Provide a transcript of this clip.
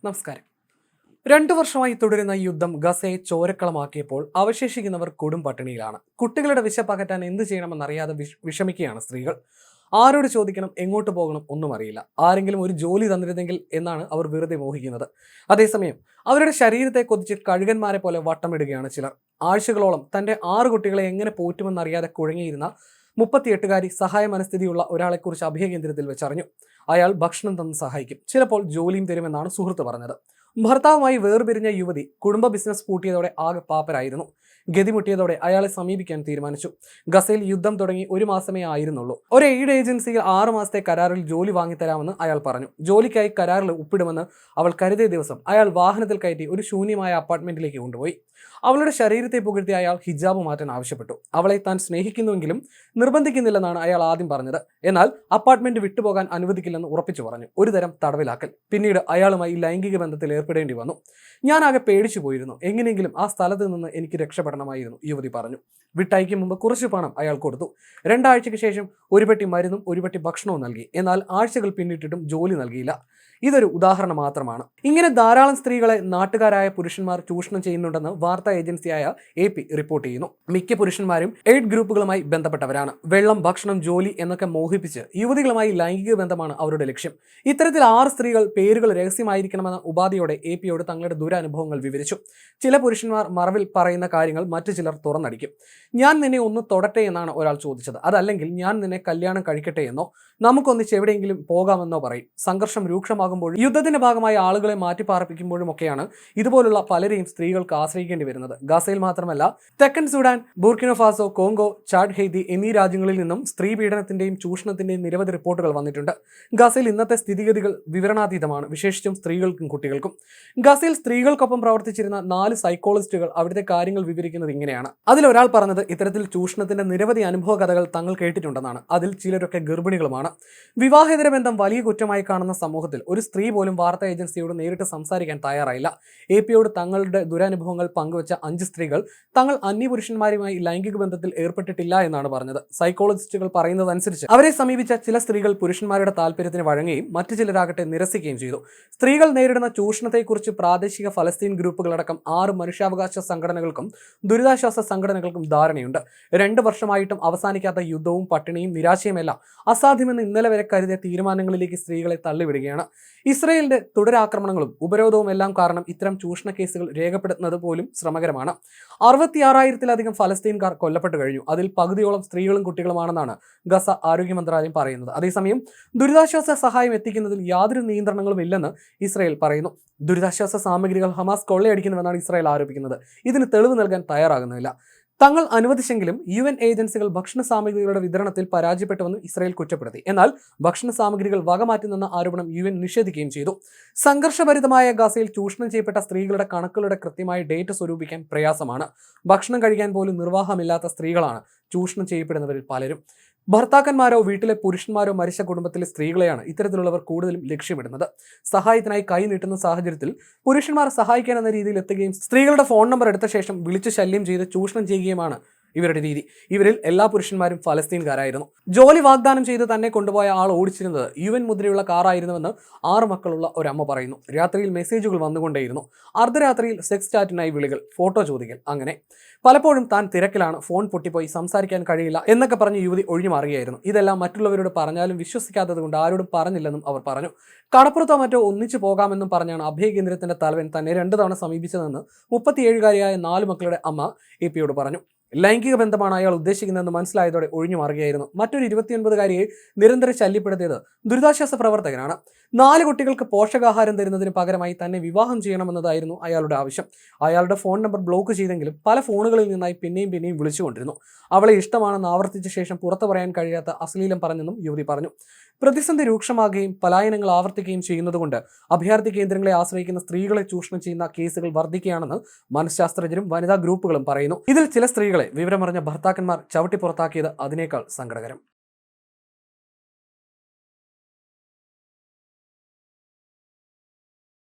നമസ്കാരം. 2 വർഷമായി തുടരുന്ന യുദ്ധം ഗസയെ ചോരക്കളമാക്കിയപ്പോൾ അവശേഷിക്കുന്നവർ കൊടും പട്ടിണിയിലാണ്. കുട്ടികളുടെ വിശപ്പകറ്റാൻ എന്ത് ചെയ്യണമെന്നറിയാതെ വിഷമിക്കുകയാണ് സ്ത്രീകൾ. ആരോട് ചോദിക്കണം, എങ്ങോട്ട് പോകണം ഒന്നും അറിയില്ല. ആരെങ്കിലും ഒരു ജോലി തന്നിരുന്നെങ്കിൽ എന്നാണ് അവർ വെറുതെ മോഹിക്കുന്നത്. അതേസമയം അവരുടെ ശരീരത്തെ കൊതിച്ച് കഴുകന്മാരെ പോലെ വട്ടമിടുകയാണ് ചിലർ. ആഴ്ചകളോളം തന്റെ 6 കുട്ടികളെ എങ്ങനെ പോറ്റുമെന്നറിയാതെ കുഴങ്ങിയിരുന്ന 38-കാരി സഹായ മനസ്ഥിതിയുള്ള ഒരാളെക്കുറിച്ച് അഭയകേന്ദ്രത്തിൽ വെച്ചറിഞ്ഞു. അയാൾ ഭക്ഷണം തന്ന് സഹായിക്കും, ചിലപ്പോൾ ജോലിയും തരുമെന്നാണ് സുഹൃത്ത് പറഞ്ഞത്. ഭർത്താവുമായി വേർപിരിഞ്ഞ യുവതി കുടുംബ ബിസിനസ് പൂട്ടിയതോടെ ആകെ പാപ്പരായിരുന്നു. ഗതിമുട്ടിയതോടെ അയാളെ സമീപിക്കാൻ തീരുമാനിച്ചു. ഗസയിൽ യുദ്ധം തുടങ്ങി 1 മാസമേ ആയിരുന്നുള്ളൂ. ഒരു എയ്ഡ് ഏജൻസിയിൽ 6 മാസത്തെ കരാറിൽ ജോലി വാങ്ങിത്തരാമെന്ന് അയാൾ പറഞ്ഞു. ജോലിക്കായി കരാറിൽ ഒപ്പിടുമെന്ന് അവൾ കരുതിയ ദിവസം അയാൾ വാഹനത്തിൽ കയറ്റി ഒരു ശൂന്യമായ അപ്പാർട്ട്മെന്റിലേക്ക് കൊണ്ടുപോയി. അവളുടെ ശരീരത്തെ പുകഴ്ത്തി അയാൾ ഹിജാബ് മാറ്റാൻ ആവശ്യപ്പെട്ടു. അവളെ താൻ സ്നേഹിക്കുന്നുവെങ്കിലും നിർബന്ധിക്കുന്നില്ലെന്നാണ് അയാൾ ആദ്യം പറഞ്ഞത്. എന്നാൽ അപ്പാർട്ട്മെന്റ് വിട്ടുപോകാൻ അനുവദിക്കില്ലെന്ന് ഉറപ്പിച്ചു പറഞ്ഞു. ഒരുതരം തടവിലാക്കൽ. പിന്നീട് അയാളുമായി ലൈംഗിക ബന്ധത്തിൽ ഏർപ്പെടേണ്ടി വന്നു. ഞാനാകെ പേടിച്ചു പോയിരുന്നു. എങ്ങനെയെങ്കിലും ആ സ്ഥലത്ത് നിന്ന് എനിക്ക് രക്ഷപ്പെടണമായിരുന്നു, യുവതി പറഞ്ഞു. വിട്ടയക്കും മുമ്പ് കുറച്ച് പണം അയാൾ കൊടുത്തു. 2 ആഴ്ചയ്ക്ക് ശേഷം ഒരു പെട്ടി മരുന്നും ഒരു പെട്ടി ഭക്ഷണവും നൽകി. എന്നാൽ ആഴ്ചകൾ പിന്നിട്ടിട്ടും ജോലി നൽകിയില്ല. ഇതൊരു ഉദാഹരണം മാത്രമാണ്. ഇങ്ങനെ ധാരാളം സ്ത്രീകളെ നാട്ടുകാരായ പുരുഷന്മാർ ചൂഷണം ചെയ്യുന്നുണ്ടെന്ന് വാർത്താ ഏജൻസിയായ AP റിപ്പോർട്ട് ചെയ്യുന്നു. മിക്ക പുരുഷന്മാരും എയ്ഡ് ഗ്രൂപ്പുകളുമായി ബന്ധപ്പെട്ടവരാണ്. വെള്ളം, ഭക്ഷണം, ജോലി എന്നൊക്കെ മോഹിപ്പിച്ച് യുവതികളുമായി ലൈംഗിക ബന്ധമാണ് അവരുടെ ലക്ഷ്യം. ഇത്തരത്തിൽ 6 സ്ത്രീകൾ പേരുകൾ രഹസ്യമായിരിക്കണമെന്ന ഉപാധിയോടെ AP തങ്ങളുടെ ദുരനുഭവങ്ങൾ വിവരിച്ചു. ചില പുരുഷന്മാർ മറവിൽ പറയുന്ന കാര്യങ്ങൾ മറ്റു ചിലർ തുറന്നടിക്കും. ഞാൻ നിന്നെ ഒന്ന് തൊടട്ടെ എന്നാണ് ഒരാൾ ചോദിച്ചത്. അതല്ലെങ്കിൽ ഞാൻ നിന്നെ കല്യാണം കഴിക്കട്ടെ എന്നോ നമുക്കൊന്നിച്ച് എവിടെയെങ്കിലും പോകാമെന്നോ പറയും. സംഘർഷം രൂക്ഷമാകുമ്പോഴും യുദ്ധത്തിന്റെ ഭാഗമായി ആളുകളെ മാറ്റിപ്പാർപ്പിക്കുമ്പോഴും ഒക്കെയാണ് ഇതുപോലുള്ള പലരെയും സ്ത്രീകൾക്ക് ആശ്രയിക്കേണ്ടി വരുന്നത്. ഗസയിൽ മാത്രമല്ല, തെക്കൻ Sudan, Burkina Faso, Congo, Chad, Haiti എന്നീ രാജ്യങ്ങളിൽ നിന്നും സ്ത്രീ പീഡനത്തിന്റെയും ചൂഷണത്തിന്റെയും നിരവധി റിപ്പോർട്ടുകൾ വന്നിട്ടുണ്ട്. ഗസയിൽ ഇന്നത്തെ സ്ഥിതിഗതികൾ വിവരണാതീതമാണ്, വിശേഷിച്ചും സ്ത്രീകൾക്കും കുട്ടികൾക്കും. ഗസയിൽ സ്ത്രീകൾക്കൊപ്പം പ്രവർത്തിച്ചിരുന്ന 4 സൈക്കോളജിസ്റ്റുകൾ അവിടുത്തെ കാര്യങ്ങൾ വിവരിക്കുന്നത് ഇങ്ങനെയാണ്. അതിലൊരാൾ പറഞ്ഞത് ഇത്തരത്തിൽ ചൂഷണത്തിന്റെ നിരവധി അനുഭവ കഥകൾ തങ്ങൾ കേട്ടിട്ടുണ്ടെന്നാണ്. അതിൽ ചിലരൊക്കെ ഗർഭിണികളുമാണ്. വിവാഹേതര ബന്ധം വലിയ കുറ്റമായി കാണുന്ന സമൂഹത്തിൽ ഒരു സ്ത്രീ പോലും വാർത്താ ഏജൻസിയോട് നേരിട്ട് സംസാരിക്കാൻ തയ്യാറായില്ല. AP തങ്ങളുടെ ദുരനുഭവങ്ങൾ പങ്കുവച്ച 5 സ്ത്രീകൾ തങ്ങൾ അന്യപുരുഷന്മാരുമായി ലൈംഗിക ബന്ധത്തിൽ ഏർപ്പെട്ടിട്ടില്ല എന്നാണ് പറഞ്ഞത്. സൈക്കോളജിസ്റ്റുകൾ പറയുന്നതനുസരിച്ച് അവരെ സമീപിച്ച ചില സ്ത്രീകൾ പുരുഷന്മാരുടെ താല്പര്യത്തിന് വഴങ്ങുകയും മറ്റു ചിലരാകട്ടെ നിരസിക്കുകയും ചെയ്തു. സ്ത്രീകൾ നേരിടുന്ന ചൂഷണത്തെക്കുറിച്ച് പ്രാദേശിക ഫലസ്തീൻ ഗ്രൂപ്പുകളടക്കം 6 മനുഷ്യാവകാശ സംഘടനകൾക്കും ദുരിതാശ്വാസ സംഘടനകൾക്കും ധാരണയുണ്ട്. 2 വർഷമായിട്ടും അവസാനിക്കാത്ത യുദ്ധവും പട്ടിണിയും നിരാശയുമെല്ലാം അസാധ്യമെന്ന് ഇന്നലെ വരെ കരുതിയ തീരുമാനങ്ങളിലേക്ക് സ്ത്രീകളെ തള്ളിവിടുകയാണ്. ഇസ്രയേലിന്റെ തുടരാക്രമണങ്ങളും ഉപരോധവും എല്ലാം കാരണം ഇത്തരം ചൂഷണ കേസുകൾ രേഖപ്പെടുത്തുന്നത് പോലും ശ്രമകരമാണ്. 66,000-ലധികം ഫലസ്തീൻകാർ കൊല്ലപ്പെട്ടു കഴിഞ്ഞു. അതിൽ പകുതിയോളം സ്ത്രീകളും കുട്ടികളുമാണെന്നാണ് ഗസ ആരോഗ്യ മന്ത്രാലയം പറയുന്നത്. അതേസമയം ദുരിതാശ്വാസ സഹായം എത്തിക്കുന്നതിൽ യാതൊരു നിയന്ത്രണങ്ങളും ഇല്ലെന്ന് ഇസ്രയേൽ പറയുന്നു. ദുരിതാശ്വാസ സാമഗ്രികൾ ഹമാസ് കൊള്ളയടിക്കുന്നുവെന്നാണ് ഇസ്രയേൽ ആരോപിക്കുന്നത്. ഇതിന് തെളിവ് നൽകാൻ തയ്യാറാകുന്നില്ല. തങ്ങൾ അനുവദിച്ചെങ്കിലും UN ഏജൻസികൾ ഭക്ഷണ സാമഗ്രികളുടെ വിതരണത്തിൽ പരാജയപ്പെട്ടുവെന്ന് ഇസ്രയേൽ കുറ്റപ്പെടുത്തി. എന്നാൽ ഭക്ഷണ സാമഗ്രികൾ വകമാറ്റുന്നെന്ന ആരോപണം UN നിഷേധിക്കുകയും ചെയ്തു. സംഘർഷഭരിതമായ ഗസയിൽ ചൂഷണം ചെയ്യപ്പെട്ട സ്ത്രീകളുടെ കണക്കുകളുടെ കൃത്യമായ ഡേറ്റ സ്വരൂപിക്കാൻ പ്രയാസമാണ്. ഭക്ഷണം കഴിക്കാൻ പോലും നിർവാഹമില്ലാത്ത സ്ത്രീകളാണ് ചൂഷണം ചെയ്യപ്പെടുന്നവരിൽ പലരും. ഭർത്താക്കന്മാരോ വീട്ടിലെ പുരുഷന്മാരോ മരിച്ച കുടുംബത്തിലെ സ്ത്രീകളെയാണ് ഇത്തരത്തിലുള്ളവർ കൂടുതലും ലക്ഷ്യമിടുന്നത്. സഹായത്തിനായി കൈ നീട്ടുന്ന സാഹചര്യത്തിൽ പുരുഷന്മാർ സഹായിക്കാൻ എന്ന രീതിയിൽ എത്തുകയും സ്ത്രീകളുടെ ഫോൺ നമ്പർ എടുത്ത ശേഷം വിളിച്ചു ശല്യം ചെയ്ത് ചൂഷണം ചെയ്യുകയുമാണ് ഇവരുടെ രീതി. ഇവരിൽ എല്ലാ പുരുഷന്മാരും ഫലസ്തീൻകാരായിരുന്നു. ജോലി വാഗ്ദാനം ചെയ്ത് തന്നെ കൊണ്ടുപോയ ആൾ ഓടിച്ചിരുന്നത് UN മുദ്രയുള്ള കാറായിരുന്നുവെന്ന് 6 മക്കളുള്ള ഒരമ്മ പറയുന്നു. രാത്രിയിൽ മെസ്സേജുകൾ വന്നുകൊണ്ടേയിരുന്നു. അർദ്ധരാത്രിയിൽ സെക്സ് ചാറ്റിനായി വിളികൾ, ഫോട്ടോ ചോദിക്കൽ. അങ്ങനെ പലപ്പോഴും താൻ തിരക്കിലാണ്, ഫോൺ പൊട്ടിപ്പോയി, സംസാരിക്കാൻ കഴിയില്ല എന്നൊക്കെ പറഞ്ഞ് യുവതി ഒഴിഞ്ഞു മാറുകയായിരുന്നു. ഇതെല്ലാം മറ്റുള്ളവരോട് പറഞ്ഞാലും വിശ്വസിക്കാത്തത് കൊണ്ട് ആരോടും പറഞ്ഞില്ലെന്നും അവർ പറഞ്ഞു. കടപ്പുറത്തോ മറ്റോ ഒന്നിച്ചു പോകാമെന്നും പറഞ്ഞാണ് അഭയകേന്ദ്രത്തിന്റെ തലവൻ തന്നെ 2 തവണ സമീപിച്ചതെന്ന് 37-കാരിയായ 4 മക്കളുടെ അമ്മ AP പറഞ്ഞു. ലൈംഗിക ബന്ധമാണ് അയാൾ ഉദ്ദേശിക്കുന്നതെന്ന് മനസ്സിലായതോടെ ഒഴിഞ്ഞു മാറുകയായിരുന്നു. മറ്റൊരു 29-കാരിയെ നിരന്തരം ശല്യപ്പെടുത്തിയത് ദുരിതാശ്വാസ പ്രവർത്തകനാണ്. 4 കുട്ടികൾക്ക് പോഷകാഹാരം തരുന്നതിന് പകരമായി തന്നെ വിവാഹം ചെയ്യണമെന്നതായിരുന്നു അയാളുടെ ആവശ്യം. അയാളുടെ ഫോൺ നമ്പർ ബ്ലോക്ക് ചെയ്തെങ്കിലും പല ഫോണുകളിൽ നിന്നായി പിന്നെയും വിളിച്ചുകൊണ്ടിരുന്നു. അവളെ ഇഷ്ടമാണെന്ന് ആവർത്തിച്ച ശേഷം പുറത്തു പറയാൻ കഴിയാത്ത അശ്ലീലം പറഞ്ഞെന്നും യുവതി പറഞ്ഞു. പ്രതിസന്ധി രൂക്ഷമാകുകയും പലായനങ്ങൾ ആവർത്തിക്കുകയും ചെയ്യുന്നതുകൊണ്ട് അഭയാർത്ഥി കേന്ദ്രങ്ങളെ ആശ്രയിക്കുന്ന സ്ത്രീകളെ ചൂഷണം ചെയ്യുന്ന കേസുകൾ വർദ്ധിക്കുകയാണെന്ന് മനഃശാസ്ത്രജ്ഞരും വനിതാ ഗ്രൂപ്പുകളും പറയുന്നു. ഇതിൽ ചില സ്ത്രീകളെ വിവരമറിഞ്ഞ ഭർത്താക്കന്മാർ ചവിട്ടി പുറത്താക്കിയത് അതിനേക്കാൾ സങ്കടകരം.